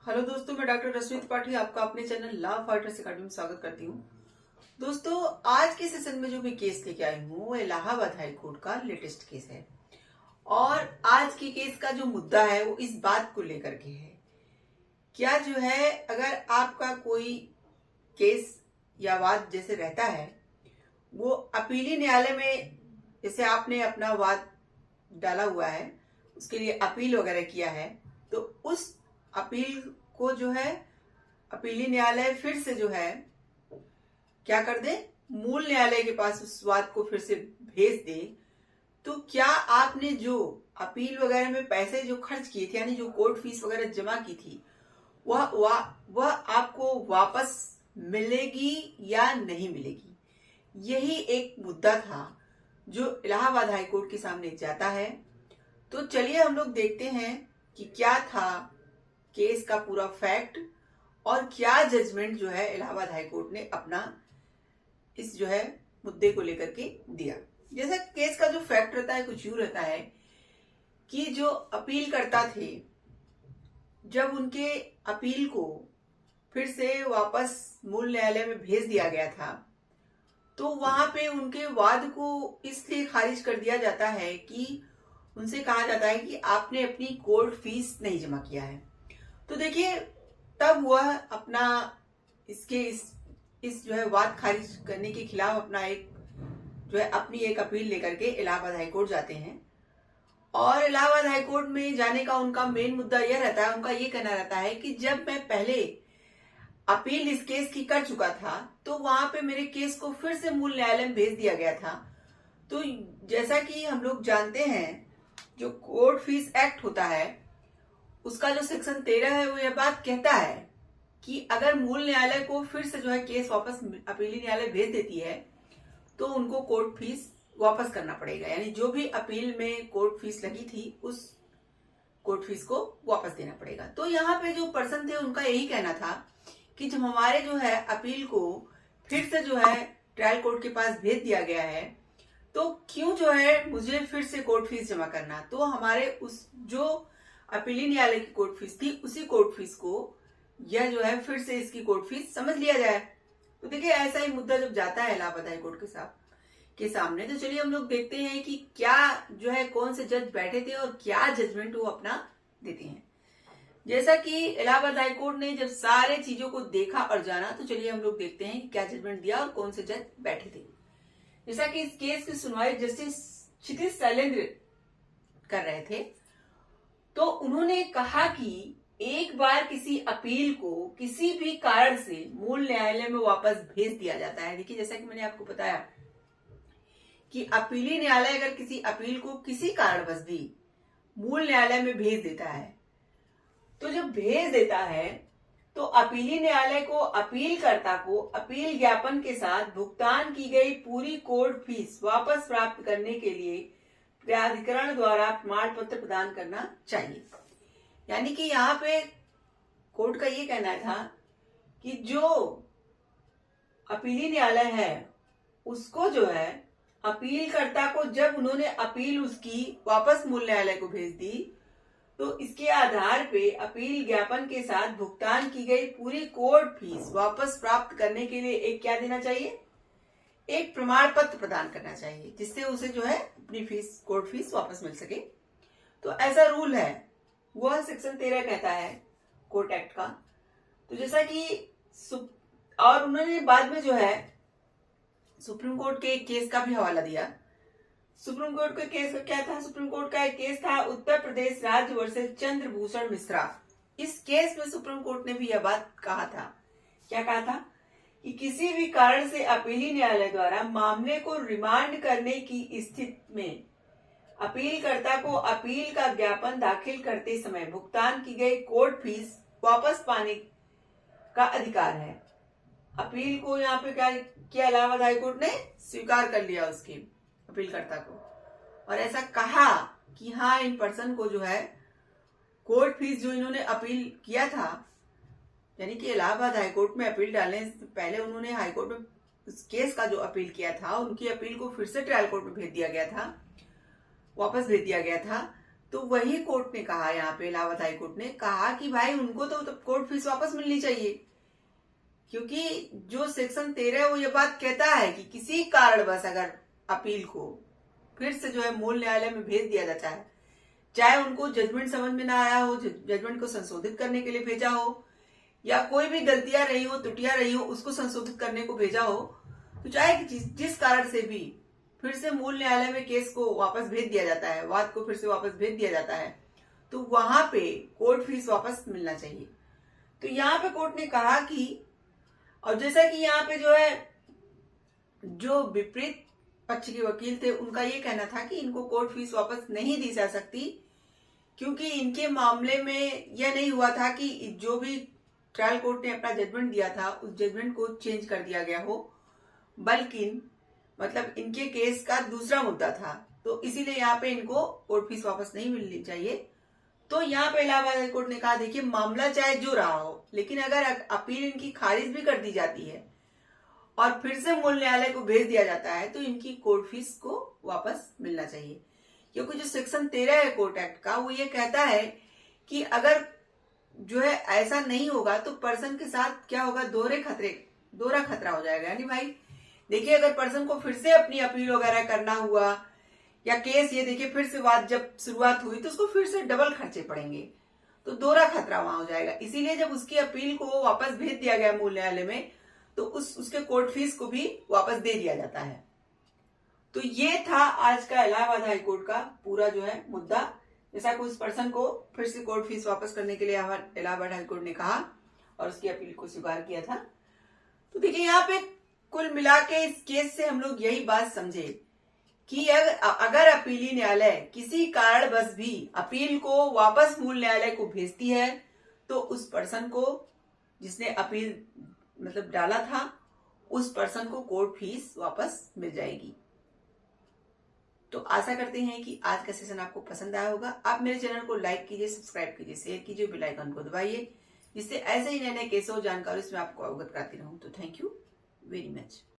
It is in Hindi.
हेलो दोस्तों, मैं डॉक्टर रश्मि त्रिपाठी आपका अपने चैनल लॉ फाइटर्स अकेडमी में स्वागत करती हूँ। दोस्तों, आज के सेशन में जो मैं केस लेके आई हूँ वो इलाहाबाद हाई कोर्ट का लेटेस्ट केस है। और आज के केस का जो मुद्दा है वो इस बात को लेकर के है, क्या जो है अगर आपका कोई केस या वाद जैसे रहता है वो अपीली न्यायालय में, जैसे आपने अपना वाद डाला हुआ है उसके लिए अपील वगैरह किया है, तो उस अपील को जो है अपीली न्यायालय फिर से जो है क्या कर दे, मूल न्यायालय के पास उस वाद को फिर से भेज दे, तो क्या आपने जो अपील वगैरह में पैसे जो खर्च किए थे, यानी जो कोर्ट फीस वगैरह जमा की थी, वह आपको वापस मिलेगी या नहीं मिलेगी? यही एक मुद्दा था जो इलाहाबाद हाई कोर्ट के सामने जाता है। तो चलिए हम लोग देखते हैं कि क्या था केस का पूरा फैक्ट और क्या जजमेंट जो है इलाहाबाद हाई कोर्ट ने अपना इस जो है मुद्दे को लेकर के दिया। जैसे केस का जो फैक्ट रहता है कुछ यूं रहता है कि जो अपील करता थे, जब उनके अपील को फिर से वापस मूल न्यायालय में भेज दिया गया था, तो वहां पे उनके वाद को इसलिए खारिज कर दिया जाता है कि उनसे कहा जाता है कि आपने अपनी कोर्ट फीस नहीं जमा किया है। तो देखिए, तब वह अपना इस जो है वाद खारिज करने के खिलाफ अपनी एक अपील लेकर के इलाहाबाद हाई कोर्ट जाते हैं। और इलाहाबाद हाई कोर्ट में जाने का उनका मेन मुद्दा यह रहता है, उनका ये कहना रहता है कि जब मैं पहले अपील इस केस की कर चुका था तो वहां पे मेरे केस को फिर से मूल न्यायालय में भेज दिया गया था। तो जैसा कि हम लोग जानते हैं, जो कोर्ट फीस एक्ट होता है उसका जो सेक्शन 13 है वो यह बात कहता है कि अगर मूल न्यायालय को फिर से जो है केस वापस अपीली न्यायालय भेज देती है तो उनको कोर्ट फीस वापस करना पड़ेगा, यानी जो भी अपील में कोर्ट फीस लगी थी उस कोर्ट फीस को वापस देना पड़ेगा। तो यहाँ पे जो पर्सन थे उनका यही कहना था कि जब हमारे जो है अपील को फिर से जो है ट्रायल कोर्ट के पास भेज दिया गया है तो क्यों जो है मुझे फिर से कोर्ट फीस जमा करना। तो हमारे उस जो अपीली न्यायालय की कोर्ट फीस थी उसी कोर्ट फीस को यह जो है फिर से इसकी कोर्ट फीस समझ लिया जाए। तो देखिए, ऐसा ही मुद्दा जब जाता है इलाहाबाद हाई कोर्ट के सामने, तो चलिए हम लोग देखते हैं कि क्या जो है कौन से जज बैठे थे और क्या जजमेंट वो अपना देते हैं। जैसा कि इलाहाबाद हाई कोर्ट ने जब सारे चीजों को देखा और जाना, तो चलिए हम लोग देखते हैं कि क्या जजमेंट दिया और कौन से जज बैठे थे। जैसा कि इस केस की सुनवाई जस्टिस क्षितिज शैलेंद्र कर रहे थे, तो उन्होंने कहा कि एक बार किसी अपील को किसी भी कारण से मूल न्यायालय में वापस भेज दिया जाता है। देखिए, जैसा कि मैंने आपको बताया कि अपीली न्यायालय अगर किसी अपील को किसी कारणवश भी मूल न्यायालय में भेज देता है, तो जब भेज देता है तो अपीली न्यायालय को अपीलकर्ता को अपील ज्ञापन के साथ भुगतान की गई पूरी कोर्ट फीस वापस प्राप्त करने के लिए प्राधिकरण द्वारा प्रमाण पत्र प्रदान करना चाहिए। यानी कि यहाँ पे कोर्ट का ये कहना था कि जो अपीली न्यायालय है उसको जो है अपीलकर्ता को जब उन्होंने अपील उसकी वापस मूल न्यायालय को भेज दी तो इसके आधार पे अपील ज्ञापन के साथ भुगतान की गई पूरी कोर्ट फीस वापस प्राप्त करने के लिए एक क्या देना चाहिए, एक प्रमाण पत्र प्रदान करना चाहिए, जिससे उसे जो है अपनी फीस कोर्ट फीस वापस मिल सके। तो ऐसा रूल है, वह सेक्शन 13 कहता है कोर्ट एक्ट का। तो जैसा कि और उन्होंने बाद में जो है सुप्रीम कोर्ट के एक केस का भी हवाला दिया। सुप्रीम कोर्ट का केस क्या था? सुप्रीम कोर्ट का एक केस था उत्तर प्रदेश राज्य वर्सेस चंद्रभूषण मिश्रा। इस केस में सुप्रीम कोर्ट ने भी यह बात कहा था, क्या कहा था कि किसी भी कारण से अपीली न्यायालय द्वारा मामले को रिमांड करने की स्थिति में अपीलकर्ता को अपील का ज्ञापन दाखिल करते समय भुगतान की गई कोर्ट फीस वापस पाने का अधिकार है। अपील को यहाँ पे क्या किया, इलाहाबाद हाईकोर्ट ने स्वीकार कर लिया उसके अपीलकर्ता को, और ऐसा कहा कि हाँ, इन पर्सन को जो है कोर्ट फीस जो इन्होंने अपील किया था, यानी कि इलाहाबाद हाईकोर्ट में अपील डालने से पहले उन्होंने हाईकोर्ट में उस केस का जो अपील किया था उनकी अपील को फिर से ट्रायल कोर्ट में भेज दिया गया था, वापस भेज दिया गया था। तो वही कोर्ट ने कहा, यहाँ पे इलाहाबाद हाई कोर्ट ने कहा कि भाई उनको तो कोर्ट फीस वापस मिलनी चाहिए, क्योंकि जो सेक्शन 13 है वो ये बात कहता है कि किसी कारणवश अगर अपील को फिर से जो है मूल न्यायालय में भेज दिया जाता है, चाहे उनको जजमेंट समझ में ना आया हो, जजमेंट को संशोधित करने के लिए भेजा हो, या कोई भी गलतियां रही हो, त्रुटियां रही हो, उसको संशोधित करने को भेजा हो, तो चाहे जिस कारण से भी फिर से मूल न्यायालय में केस को वापस भेज दिया जाता है, वाद को फिर से वापस भेज दिया जाता है, तो वहां पे कोर्ट फीस वापस मिलना चाहिए। तो यहाँ पे कोर्ट ने कहा कि, और जैसा कि यहाँ पे जो है जो विपरीत पक्ष के वकील थे उनका ये कहना था कि इनको कोर्ट फीस वापस नहीं दी जा सकती, क्योंकि इनके मामले में यह नहीं हुआ था कि जो भी ट्रायल कोर्ट ने अपना जजमेंट दिया था उस जजमेंट को चेंज कर दिया गया हो, बल्कि मतलब इनके केस का दूसरा मुद्दा था, तो इसीलिए यहाँ पे इनको कोर्ट फीस वापस नहीं मिलनी चाहिए। तो यहाँ पे इलाहाबाद हाई कोर्ट ने कहा, देखिए मामला चाहे जो रहा हो, लेकिन अगर अपील इनकी खारिज भी कर दी जाती है और फिर से मूल न्यायालय को भेज दिया जाता है, तो इनकी कोर्ट फीस को वापस मिलना चाहिए। क्योंकि जो सेक्शन 13 है कोर्ट एक्ट का, वो ये कहता है कि अगर जो है ऐसा नहीं होगा तो पर्सन के साथ क्या होगा, दोहरा खतरा हो जाएगा। यानी भाई देखिए, अगर पर्सन को फिर से अपनी अपील वगैरह करना हुआ या केस, ये देखिए फिर से बात जब शुरुआत हुई तो उसको फिर से डबल खर्चे पड़ेंगे, तो दोहरा खतरा वहां हो जाएगा। इसीलिए जब उसकी अपील को वापस भेज दिया गया मूल न्यायालय में, तो उसके कोर्ट फीस को भी वापस दे दिया जाता है। तो ये था आज का इलाहाबाद हाई कोर्ट का पूरा जो है मुद्दा, जैसा कि उस पर्सन को फिर से कोर्ट फीस वापस करने के लिए इलाहाबाद हाई कोर्ट ने कहा और उसकी अपील को स्वीकार किया था। तो देखिए, यहाँ पे कुल मिला के इस केस से हम लोग यही बात समझे कि अगर अपीली न्यायालय किसी कारणवश भी अपील को वापस मूल न्यायालय को भेजती है, तो उस पर्सन को जिसने अपील मतलब डाला था, उस पर्सन को कोर्ट फीस वापस मिल जाएगी। तो आशा करते हैं कि आज का सेशन आपको पसंद आया होगा। आप मेरे चैनल को लाइक कीजिए, सब्सक्राइब कीजिए, शेयर कीजिए, बेल आइकन को दबाइए, जिससे ऐसे ही नए नए केसों जानकारी में आपको अवगत कराती रहूं। तो थैंक यू वेरी मच।